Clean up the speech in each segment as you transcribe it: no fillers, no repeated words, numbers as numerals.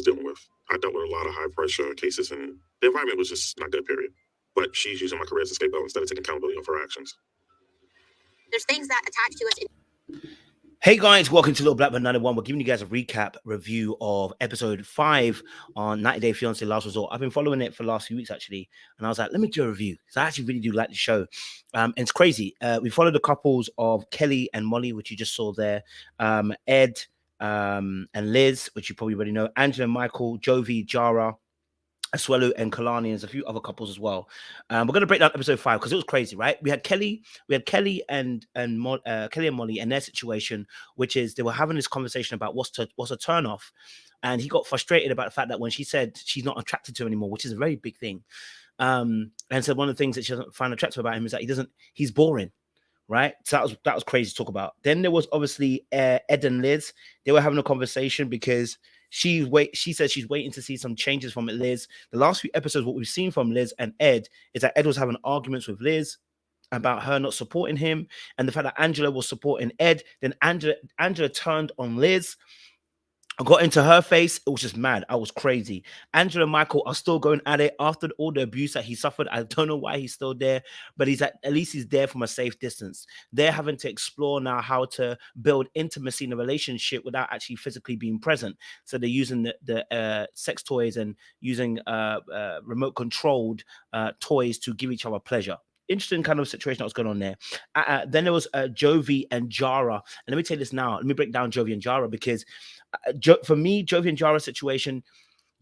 was dealing with. I dealt with a lot of high pressure cases, and the environment was just not good, period. But she's using my career as a scapegoat instead of taking accountability of her actions. There's things that attach to us. Hey guys, welcome to Little Black Man 91. We're giving you guys a recap review of episode 5 on 90 Day Fiance Last Resort. I've been following it for the last few weeks actually, and I was like, let me do a review because I actually really do like the show. And it's crazy. We followed the couples of Kelly and Molly, which you just saw there, Ed and Liz, which you probably already know, Angela and Michael, Jovi, Jara, Asuelu and Kalani, and there's a few other couples as well. We're going to break down episode 5 because it was crazy, right? We had Kelly and Molly and their situation, which is they were having this conversation about what's a turn off, and he got frustrated about the fact that when she said she's not attracted to him anymore, which is a very big thing, and so one of the things that she doesn't find attractive about him is that he's boring. Right, so that was crazy to talk about. Then there was obviously Ed and Liz. They were having a conversation because she said she's waiting to see some changes from Liz. The last few episodes, what we've seen from Liz and Ed is that Ed was having arguments with Liz about her not supporting him, and the fact that Angela was supporting Ed. Then Angela turned on Liz. I got into her face. It was just mad. I was crazy. Angela and Michael are still going at it after all the abuse that he suffered. I don't know why he's still there, but at least he's there from a safe distance. They're having to explore now how to build intimacy in a relationship without actually physically being present. So they're using the sex toys and using remote controlled toys to give each other pleasure. Interesting kind of situation that was going on there. Then there was Jovi and Jara. And let me tell you this now. Let me break down Jovi and Jara because for me, Jovi and Jara situation,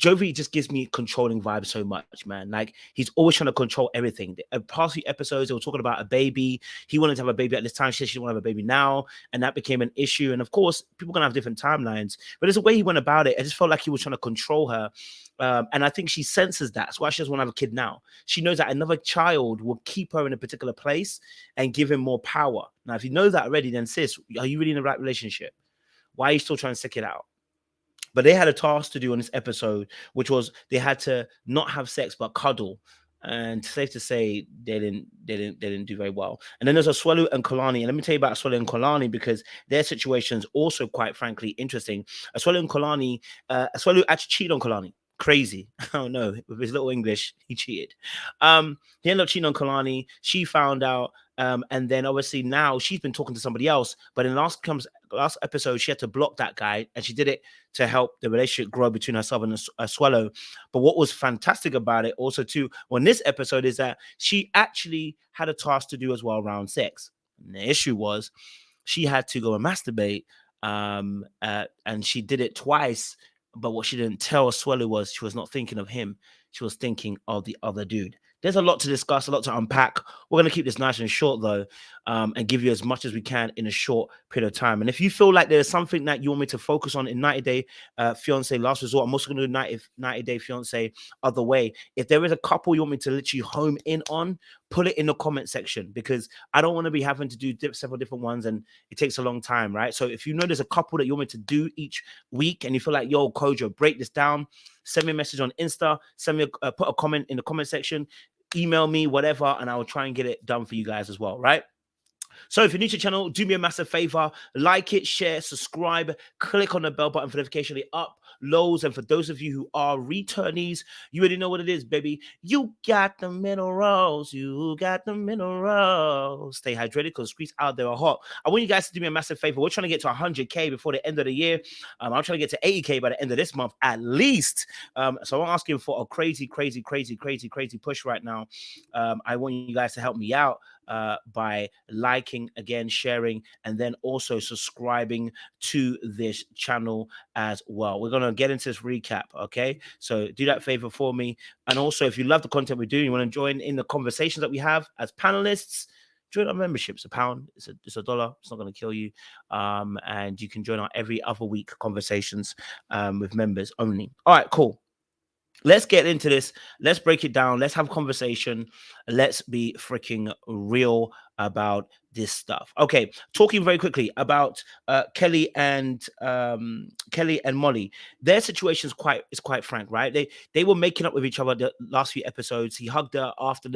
Jovi just gives me controlling vibes so much, man. Like, he's always trying to control everything. The past few episodes, they were talking about a baby. He wanted to have a baby at this time. She said she didn't want to have a baby now. And that became an issue. And of course, people are going to have different timelines. But there's a way he went about it. I just felt like he was trying to control her. And I think she senses that. That's why she doesn't want to have a kid now. She knows that another child will keep her in a particular place and give him more power. Now, if you know that already, then sis, are you really in the right relationship? Why are you still trying to stick it out? But they had a task to do on this episode, which was they had to not have sex but cuddle. And safe to say, they didn't do very well. And then there's Asuelu and Kalani. And let me tell you about Asuelu and Kalani because their situation is also quite frankly interesting. Asuelu and Kalani, Asuelu actually cheated on Kalani. Crazy. I don't know. With his little English, he cheated. He ended up cheating on Kalani. She found out. And then obviously now she's been talking to somebody else. But in last episode, she had to block that guy. And she did it to help the relationship grow between herself and Asuelu. But what was fantastic about it also too, on this episode, is that she actually had a task to do as well around sex. And the issue was she had to go and masturbate. And she did it twice. But what she didn't tell Asuelu was she was not thinking of him. She was thinking of the other dude. There's a lot to discuss, a lot to unpack. We're going to keep this nice and short, though, and give you as much as we can in a short period of time. And if you feel like there's something that you want me to focus on in 90 Day Fiance Last Resort, I'm also going to do 90 Day Fiance Other Way. If there is a couple you want me to literally home in on, put it in the comment section because I don't want to be having to do several different ones and it takes a long time, right? So if you know there's a couple that you want me to do each week and you feel like, yo, Kojo, break this down, send me a message on Insta, send me put a comment in the comment section, email me, whatever, and I will try and get it done for you guys as well, right? So if you're new to the channel, do me a massive favor, like it, share, subscribe, click on the bell button for notification uploads. And for those of you who are returnees, you already know what it is, baby. You got the minerals. You got the minerals. Stay hydrated because streets out there are hot. I want you guys to do me a massive favor. We're trying to get to 100K before the end of the year. I'm trying to get to 80K by the end of this month at least. So I'm asking for a crazy push right now. I want you guys to help me out. By liking, again, sharing, and then also subscribing to this channel as well. We're going to get into this recap, okay? So do that favor for me. And also, if you love the content we do, you want to join in the conversations that we have as panelists, join our membership. It's £1. It's $1. It's not going to kill you. And you can join our every other week conversations with members only. All right, cool. Let's get into this. Let's break it down. Let's have a conversation. Let's be freaking real about this stuff. Okay, talking very quickly about Kelly and Molly. Their situation is quite frank, right? They were making up with each other the last few episodes. He hugged her after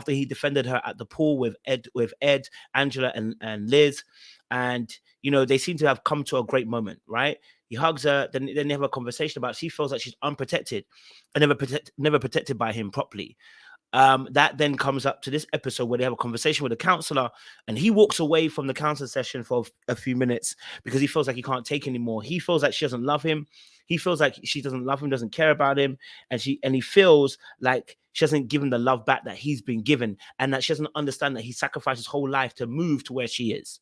he defended her at the pool with Ed, Angela, and Liz. And, you know, they seem to have come to a great moment, right? He hugs her. Then they have a conversation about she feels like she's unprotected and never protected by him properly. That then comes up to this episode where they have a conversation with a counselor, and he walks away from the counselor session for a few minutes because he feels like he can't take anymore. He feels like she doesn't love him. He feels like she doesn't love him, doesn't care about him, and he feels like she hasn't given the love back that he's been given, and that she doesn't understand that he sacrificed his whole life to move to where she is.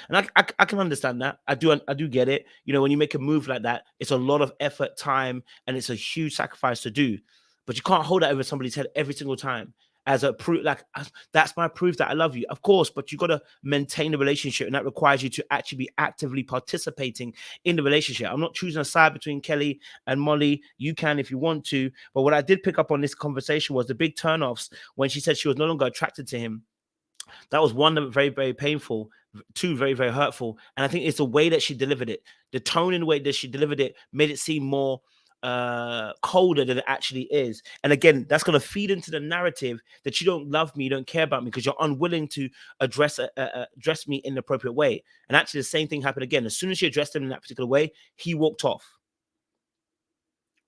And I can understand that. I do get it. You know, when you make a move like that, it's a lot of effort, time, and it's a huge sacrifice to do. But you can't hold that over somebody's head every single time as a proof. Like, that's my proof that I love you, of course. But you got to maintain the relationship, and that requires you to actually be actively participating in the relationship. I'm not choosing a side between Kelly and Molly. You can if you want to. But what I did pick up on this conversation was the big turnoffs when she said she was no longer attracted to him. That was one, very, very painful. Two, very, very hurtful. And I think it's the way that she delivered it. The tone and the way that she delivered it made it seem more colder than it actually is. And again, that's going to feed into the narrative that you don't love me, you don't care about me, because you're unwilling to address me in the appropriate way. And actually, the same thing happened again. As soon as she addressed him in that particular way, he walked off.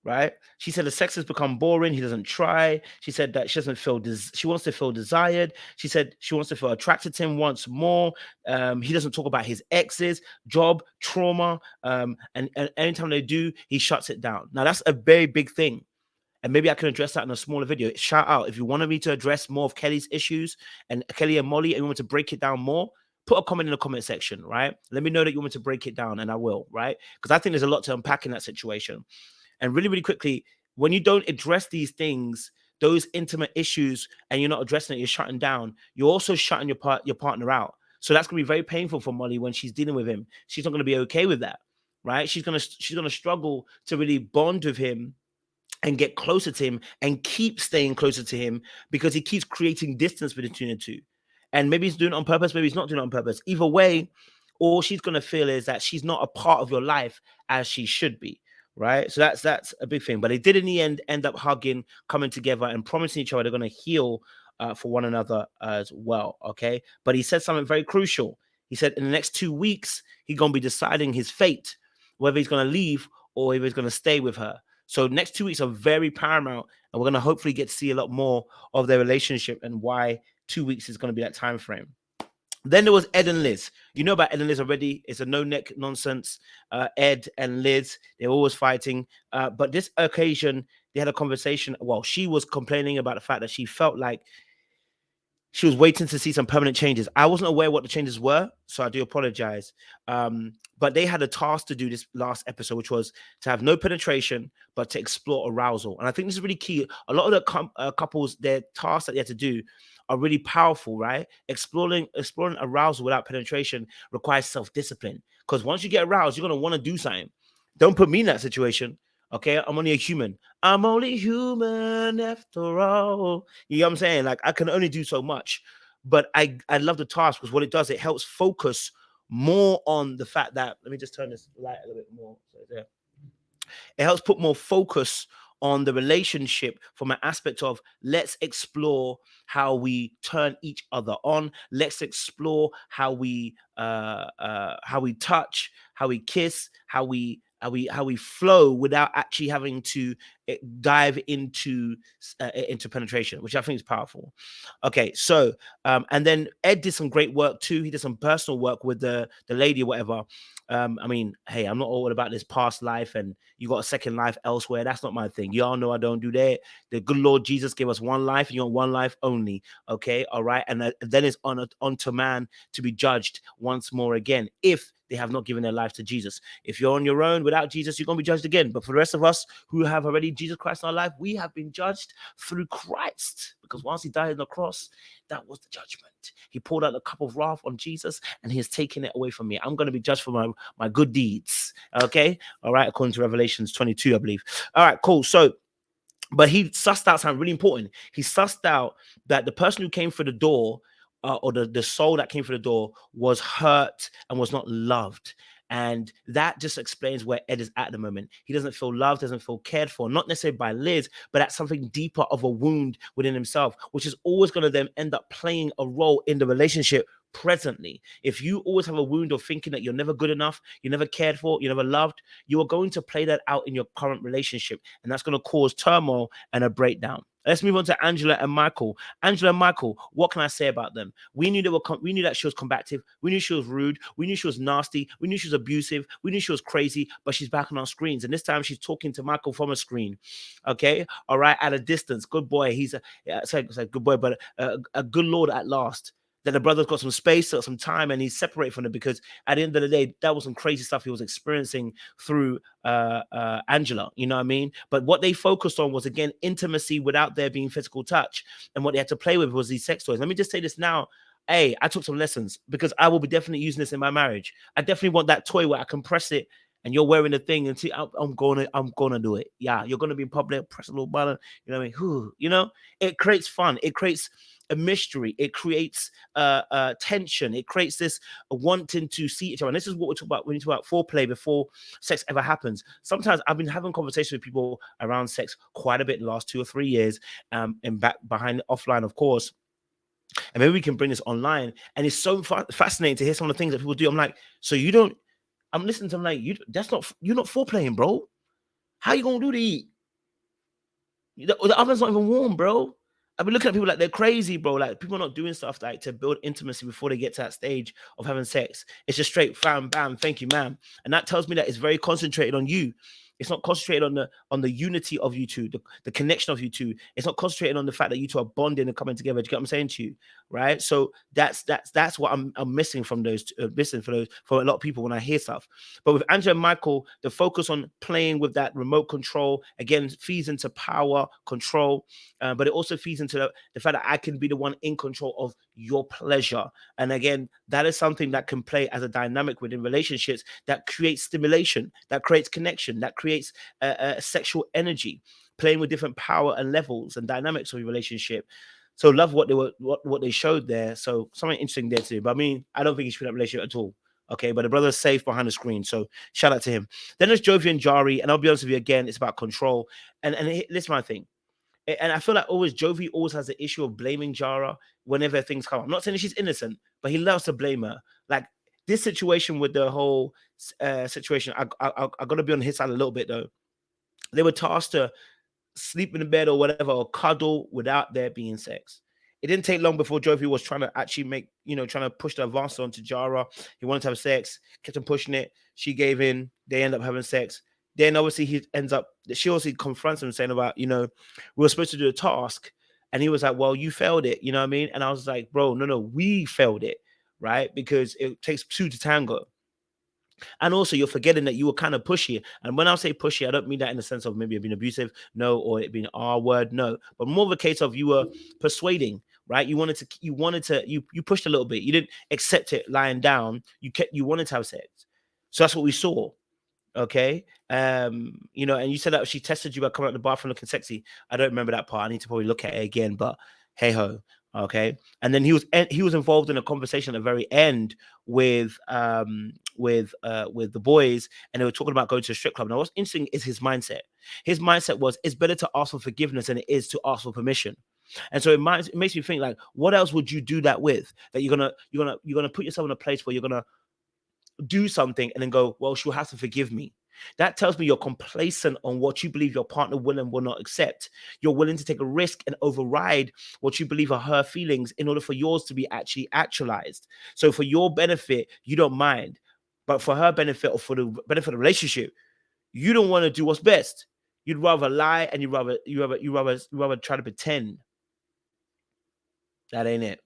Right? She said the sex has become boring. He doesn't try. She said that she doesn't feel she wants to feel desired. She said she wants to feel attracted to him once more. He doesn't talk about his exes, job, trauma, and anytime they do, he shuts it down. Now that's a very big thing, and maybe I can address that in a smaller video. Shout out if you wanted me to address more of Kelly's issues and Kelly and Molly, and you want to break it down more. Put a comment in the comment section, right? Let me know that you want me to break it down, and I will, right? Because I think there's a lot to unpack in that situation. And really, really quickly, when you don't address these things, those intimate issues, and you're not addressing it, you're shutting down, you're also shutting your partner out. So that's going to be very painful for Molly when she's dealing with him. She's not going to be okay with that, right? She's going to struggle to really bond with him and get closer to him and keep staying closer to him because he keeps creating distance between the two. And maybe he's doing it on purpose, maybe he's not doing it on purpose. Either way, all she's going to feel is that she's not a part of your life as she should be. Right, so that's a big thing. But they did in the end up hugging, coming together, and promising each other they're going to heal for one another as well. Okay, but he said something very crucial. He said in the next 2 weeks he's going to be deciding his fate, whether he's going to leave or if he's going to stay with her. So next 2 weeks are very paramount, and we're going to hopefully get to see a lot more of their relationship and why 2 weeks is going to be that time frame. Then there was Ed and Liz. You know about Ed and Liz already. It's a no-neck nonsense. Ed and Liz, they're always fighting. But this occasion, they had a conversation. Well, she was complaining about the fact that she felt like she was waiting to see some permanent changes. I wasn't aware what the changes were, so I do apologize. But they had a task to do this last episode, which was to have no penetration, but to explore arousal. And I think this is really key. A lot of the couples, their tasks that they had to do are really powerful, right? Exploring arousal without penetration requires self-discipline. Because once you get aroused, you're going to want to do something. Don't put me in that situation. Okay, I'm only a human. I'm only human after all. You know what I'm saying? Like, I can only do so much. But I love the task because what it does, it helps focus more on the fact that, let me just turn this light a little bit more. So there. It helps put more focus on the relationship from an aspect of let's explore how we turn each other on. Let's explore how we touch, how we kiss, how we flow without actually having to dive into penetration, which I think is powerful. Okay, so and then Ed did some great work too. He did some personal work with the lady or whatever. I mean, hey, I'm not all about this past life and you got a second life elsewhere. That's not my thing. Y'all know I don't do that. The good Lord Jesus gave us one life and you want one life only. Okay, all right. And then it's on to man to be judged once more again if they have not given their life to Jesus. If you're on your own without Jesus, you're going to be judged again. But for the rest of us who have already Jesus Christ in our life, we have been judged through Christ. Because once he died on the cross, that was the judgment. He poured out a cup of wrath on Jesus and he has taken it away from me. I'm going to be judged for my good deeds. Okay? All right. According to Revelations 22, I believe. All right, cool. So, but he sussed out something really important. He sussed out that the person who came through the door or the soul that came through the door was hurt and was not loved. And that just explains where Ed is at the moment. He doesn't feel loved, doesn't feel cared for, not necessarily by Liz, but that's something deeper of a wound within himself, which is always going to then end up playing a role in the relationship presently. If you always have a wound of thinking that you're never good enough, you're never cared for, you're never loved, you are going to play that out in your current relationship, and that's going to cause turmoil and a breakdown. Let's move on to Angela and Michael. Angela and Michael, what can I say about them? We knew we knew that she was combative. We knew she was rude. We knew she was nasty. We knew she was abusive. We knew she was crazy. But she's back on our screens, and this time she's talking to Michael from a screen. Okay, all right, at a distance. Good boy. He's sorry, good boy, but a good lord at last. That the brother's got some space, got some time, and he's separated from it, because at the end of the day, that was some crazy stuff he was experiencing through Angela. You know what I mean? But what they focused on was, again, intimacy without there being physical touch, and what they had to play with was these sex toys. Let me just say this now. Hey, I took some lessons, because I will be definitely using this in my marriage. I definitely want that toy where I can press it and you're wearing the thing and see, I'm gonna do it. Yeah, you're gonna be in public, press a little button. You know what I mean? You know, it creates fun. It creates a mystery. It creates tension. It creates this wanting to see each other. And this is what we talk about when you talk about foreplay before sex ever happens. Sometimes I've been having conversations with people around sex quite a bit in the last 2 or 3 years, and back behind offline, of course. And maybe we can bring this online. And it's so fascinating to hear some of the things that people do. I'm like, so you don't. I'm listening to them like, you're not foreplaying, bro. How you gonna do the oven's not even warm, bro. I've been looking at people like they're crazy, bro. Like, people are not doing stuff like to build intimacy before they get to that stage of having sex. It's just straight bam, bam, thank you, ma'am. And that tells me that it's very concentrated on you. It's not concentrated on the unity of you two, the connection of you two. It's not concentrated on the fact that you two are bonding and coming together. Do you get what I'm saying to you? Right. So that's what I'm missing from those, for a lot of people when I hear stuff. But with Angela and Michael, the focus on playing with that remote control again feeds into power, control, but it also feeds into the fact that I can be the one in control of your pleasure. And again, that is something that can play as a dynamic within relationships that creates stimulation, that creates connection, that creates sexual energy, playing with different power and levels and dynamics of your relationship. So love what they showed there. So something interesting there too. But I mean, I don't think he should be in that relationship at all. Okay, but the brother's safe behind the screen, so shout out to him. Then there's Jovi and Jari, and I'll be honest with you again, it's about control. And this is my thing. And I feel like Jovi always has the issue of blaming Jara whenever things come up. I'm not saying she's innocent, but he loves to blame her. Like this situation with the whole situation, I got to be on his side a little bit though. They were tasked to sleep in the bed or whatever, or cuddle without there being sex. It didn't take long before Jovi was trying to actually trying to push the advance onto Jara. He wanted to have sex, kept on pushing it. She gave in. They end up having sex. Then obviously she also confronts him saying about, we were supposed to do a task. And he was like, well, you failed it. You know what I mean? And I was like, bro, no, we failed it. Right? Because it takes two to tango. And also, you're forgetting that you were kind of pushy. And when I say pushy, I don't mean that in the sense of maybe it being abusive, no, or it being R word, no, but more of a case of you were persuading, right? You pushed a little bit. You didn't accept it lying down. You wanted to have sex. So that's what we saw. Okay. And you said that she tested you by coming out of the bathroom looking sexy. I don't remember that part. I need to probably look at it again, but hey ho. Okay. And then he was involved in a conversation at the very end with the boys, and they were talking about going to a strip club. Now, what's interesting is his mindset. His mindset was, it's better to ask for forgiveness than it is to ask for permission. And so it makes me think, like, what else would you do that with? That you're gonna put yourself in a place where you're gonna do something and then go, well, she'll have to forgive me. That tells me you're complacent on what you believe your partner will and will not accept. You're willing to take a risk and override what you believe are her feelings in order for yours to be actually actualized. So for your benefit, you don't mind. But for her benefit, or for the benefit of the relationship, you don't want to do what's best. You'd rather lie, and you rather try to pretend. That ain't it.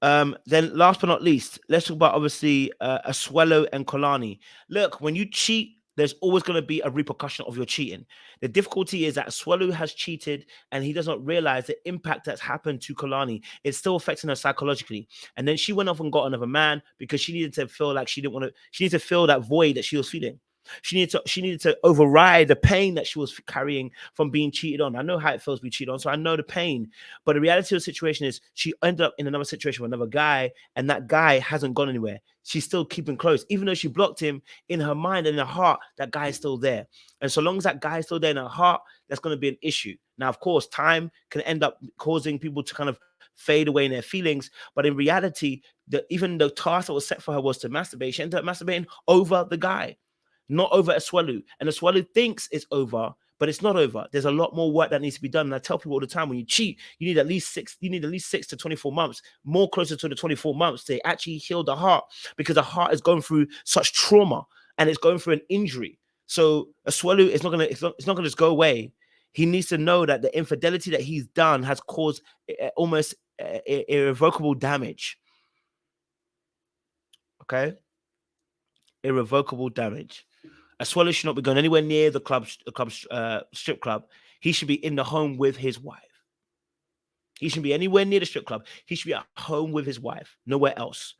Then last but not least, let's talk about obviously Asuelu and Kalani. Look, when you cheat, there's always going to be a repercussion of your cheating. The difficulty is that Asuelu has cheated and he does not realize the impact that's happened to Kalani. It's still affecting her psychologically. And then she went off and got another man because she needed to feel like she needed to fill that void that she was feeling. She needed to override the pain that she was carrying from being cheated on. I know how it feels to be cheated on, so I know the pain. But the reality of the situation is she ended up in another situation with another guy, and that guy hasn't gone anywhere. She's still keeping close. Even though she blocked him, in her mind and in her heart, that guy is still there. And so long as that guy is still there in her heart, that's going to be an issue. Now, of course, time can end up causing people to kind of fade away in their feelings. But in reality, even the task that was set for her was to masturbate. She ended up masturbating over the guy, not over Asuelu. And Asuelu thinks it's over, but it's not over. There's a lot more work that needs to be done. And I tell people all the time, when you cheat, you need at least 6 to 24 months, more closer to the 24 months to actually heal the heart, because the heart is going through such trauma and it's going through an injury. So Asuelu is not gonna just go away. He needs to know that the infidelity that he's done has caused almost irrevocable damage. Okay? Irrevocable damage. Asuelu should not be going anywhere near the strip club. He should be in the home with his wife. He shouldn't be anywhere near the strip club. He should be at home with his wife, nowhere else.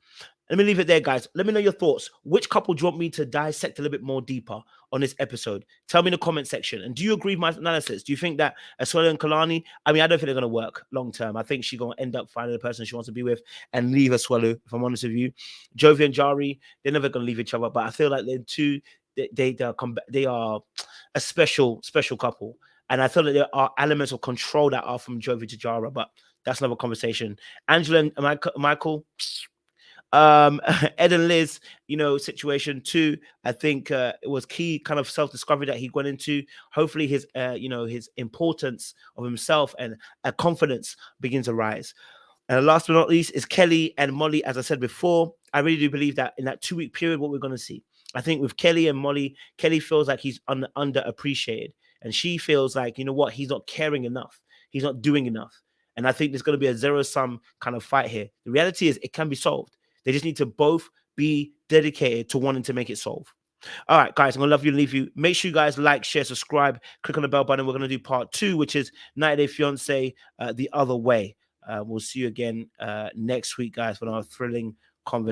Let me leave it there, guys. Let me know your thoughts. Which couple do you want me to dissect a little bit more deeper on this episode? Tell me in the comment section. And do you agree with my analysis? Do you think that Asuelu and Kalani, I don't think they're going to work long term. I think she's going to end up finding the person she wants to be with and leave Asuelu, if I'm honest with you. Joie and Jara, they're never going to leave each other. But I feel like they are a special couple. And I feel that there are elements of control that are from Jovi to Jara, but that's another conversation. Angela and Michael, Ed and Liz, situation too. I think it was key kind of self-discovery that he went into. Hopefully his his importance of himself and confidence begins to rise. And last but not least is Kelly and Molly. As I said before, I really do believe that in that 2-week period, what we're going to see, I think with Kelly and Molly, Kelly feels like he's underappreciated. And she feels like, he's not caring enough. He's not doing enough. And I think there's going to be a zero-sum kind of fight here. The reality is it can be solved. They just need to both be dedicated to wanting to make it solve. All right, guys, I'm going to love you and leave you. Make sure you guys like, share, subscribe, click on the bell button. We're going to do part 2, which is 90 Day Fiance the other way. We'll see you again next week, guys, for our thrilling conversation.